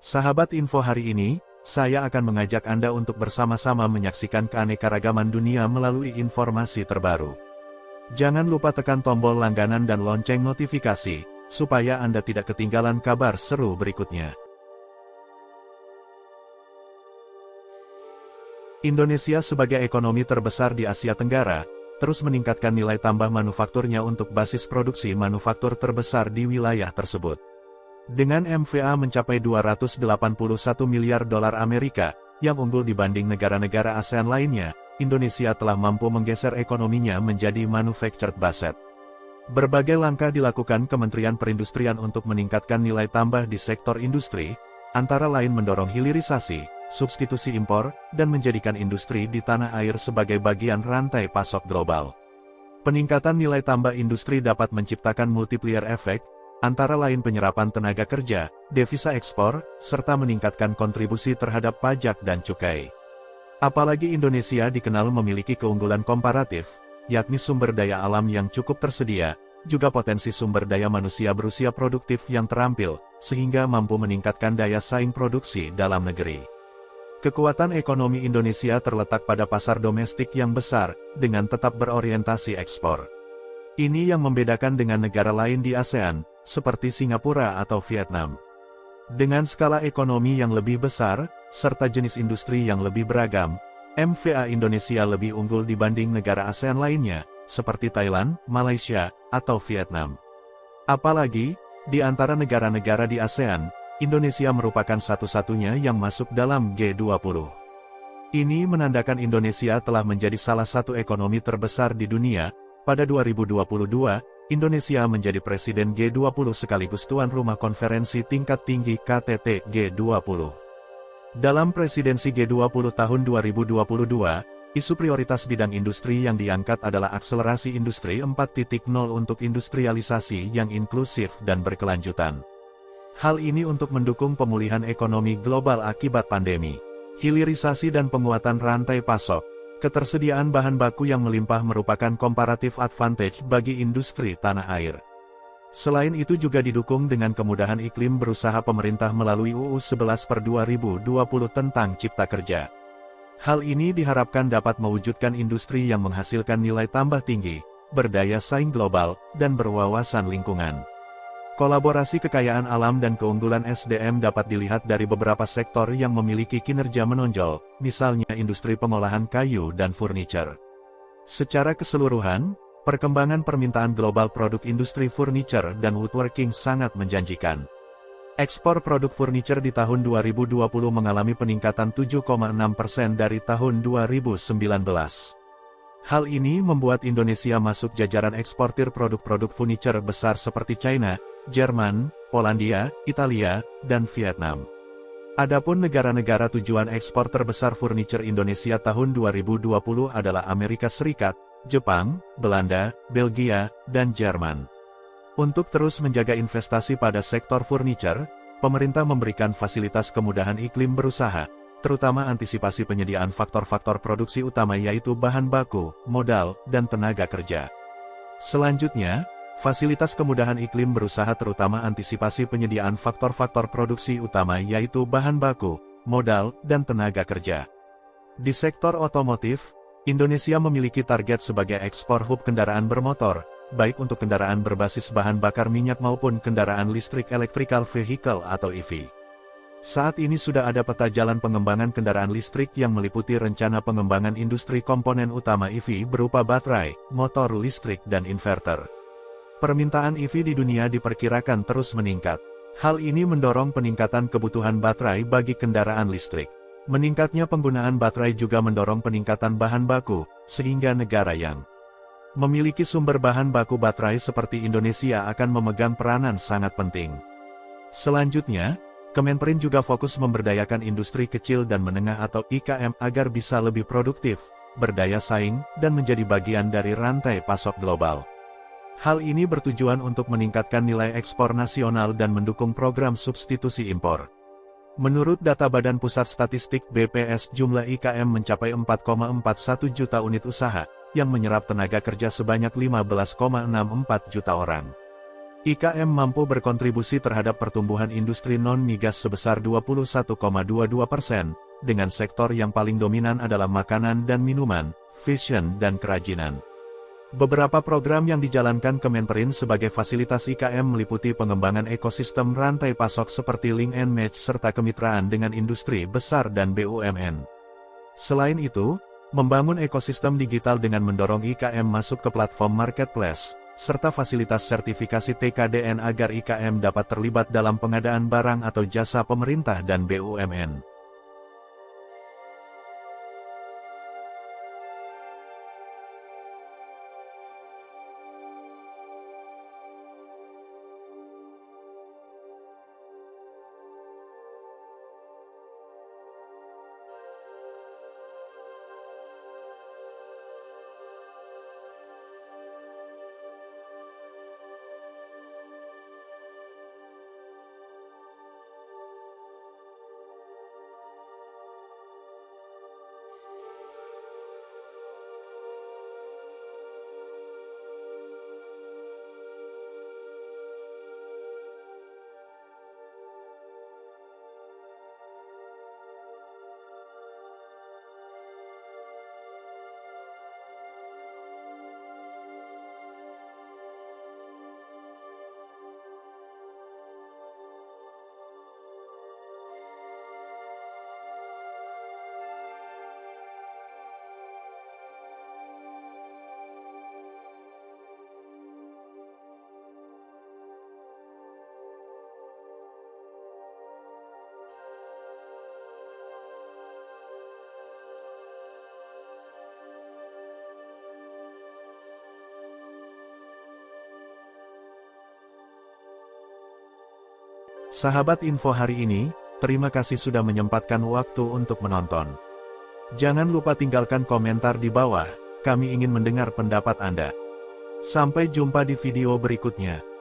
Sahabat info hari ini, saya akan mengajak Anda untuk bersama-sama menyaksikan keanekaragaman dunia melalui informasi terbaru. Jangan lupa tekan tombol langganan dan lonceng notifikasi, supaya Anda tidak ketinggalan kabar seru berikutnya. Indonesia sebagai ekonomi terbesar di Asia Tenggara, terus meningkatkan nilai tambah manufakturnya untuk basis produksi manufaktur terbesar di wilayah tersebut. Dengan MVA mencapai 281 miliar dolar Amerika, yang unggul dibanding negara-negara ASEAN lainnya, Indonesia telah mampu menggeser ekonominya menjadi manufactured based. Berbagai langkah dilakukan Kementerian Perindustrian untuk meningkatkan nilai tambah di sektor industri, antara lain mendorong hilirisasi, substitusi impor, dan menjadikan industri di tanah air sebagai bagian rantai pasok global. Peningkatan nilai tambah industri dapat menciptakan multiplier effect, antara lain penyerapan tenaga kerja, devisa ekspor, serta meningkatkan kontribusi terhadap pajak dan cukai. Apalagi Indonesia dikenal memiliki keunggulan komparatif, yakni sumber daya alam yang cukup tersedia, juga potensi sumber daya manusia berusia produktif yang terampil, sehingga mampu meningkatkan daya saing produksi dalam negeri. Kekuatan ekonomi Indonesia terletak pada pasar domestik yang besar, dengan tetap berorientasi ekspor. Ini yang membedakan dengan negara lain di ASEAN, seperti Singapura atau Vietnam. Dengan skala ekonomi yang lebih besar, serta jenis industri yang lebih beragam, MVA Indonesia lebih unggul dibanding negara ASEAN lainnya, seperti Thailand, Malaysia, atau Vietnam. Apalagi, di antara negara-negara di ASEAN, Indonesia merupakan satu-satunya yang masuk dalam G20. Ini menandakan Indonesia telah menjadi salah satu ekonomi terbesar di dunia. Pada 2022, Indonesia menjadi Presiden G20 sekaligus tuan rumah konferensi tingkat tinggi KTT G20. Dalam presidensi G20 tahun 2022, isu prioritas bidang industri yang diangkat adalah akselerasi industri 4.0 untuk industrialisasi yang inklusif dan berkelanjutan. Hal ini untuk mendukung pemulihan ekonomi global akibat pandemi, hilirisasi dan penguatan rantai pasok. Ketersediaan bahan baku yang melimpah merupakan comparative advantage bagi industri tanah air. Selain itu juga didukung dengan kemudahan iklim berusaha pemerintah melalui UU 11/2020 tentang Cipta Kerja. Hal ini diharapkan dapat mewujudkan industri yang menghasilkan nilai tambah tinggi, berdaya saing global, dan berwawasan lingkungan. Kolaborasi kekayaan alam dan keunggulan SDM dapat dilihat dari beberapa sektor yang memiliki kinerja menonjol, misalnya industri pengolahan kayu dan furniture. Secara keseluruhan, perkembangan permintaan global produk industri furniture dan woodworking sangat menjanjikan. Ekspor produk furniture di tahun 2020 mengalami peningkatan 7,6% dari tahun 2019. Hal ini membuat Indonesia masuk jajaran eksportir produk-produk furniture besar seperti China, Jerman, Polandia, Italia, dan Vietnam. Adapun negara-negara tujuan ekspor terbesar furniture Indonesia tahun 2020 adalah Amerika Serikat, Jepang, Belanda, Belgia, dan Jerman. Untuk terus menjaga investasi pada sektor furniture, pemerintah memberikan fasilitas kemudahan iklim berusaha, terutama antisipasi penyediaan faktor-faktor produksi utama yaitu bahan baku, modal, dan tenaga kerja. Selanjutnya, fasilitas kemudahan iklim berusaha terutama antisipasi penyediaan faktor-faktor produksi utama yaitu bahan baku, modal, dan tenaga kerja. Di sektor otomotif, Indonesia memiliki target sebagai ekspor hub kendaraan bermotor, baik untuk kendaraan berbasis bahan bakar minyak maupun kendaraan listrik electrical vehicle atau EV. Saat ini sudah ada peta jalan pengembangan kendaraan listrik yang meliputi rencana pengembangan industri komponen utama EV berupa baterai, motor listrik dan inverter. Permintaan EV di dunia diperkirakan terus meningkat. Hal ini mendorong peningkatan kebutuhan baterai bagi kendaraan listrik. Meningkatnya penggunaan baterai juga mendorong peningkatan bahan baku, sehingga negara yang memiliki sumber bahan baku baterai seperti Indonesia akan memegang peranan sangat penting. Selanjutnya, Kemenperin juga fokus memberdayakan industri kecil dan menengah atau IKM agar bisa lebih produktif, berdaya saing, dan menjadi bagian dari rantai pasok global. Hal ini bertujuan untuk meningkatkan nilai ekspor nasional dan mendukung program substitusi impor. Menurut data Badan Pusat Statistik BPS, jumlah IKM mencapai 4,41 juta unit usaha, yang menyerap tenaga kerja sebanyak 15,64 juta orang. IKM mampu berkontribusi terhadap pertumbuhan industri non-migas sebesar 21,22%, dengan sektor yang paling dominan adalah makanan dan minuman, fashion dan kerajinan. Beberapa program yang dijalankan Kemenperin sebagai fasilitas IKM meliputi pengembangan ekosistem rantai pasok seperti link and match serta kemitraan dengan industri besar dan BUMN. Selain itu, membangun ekosistem digital dengan mendorong IKM masuk ke platform marketplace, serta fasilitas sertifikasi TKDN agar IKM dapat terlibat dalam pengadaan barang atau jasa pemerintah dan BUMN. Sahabat info hari ini, terima kasih sudah menyempatkan waktu untuk menonton. Jangan lupa tinggalkan komentar di bawah, kami ingin mendengar pendapat Anda. Sampai jumpa di video berikutnya.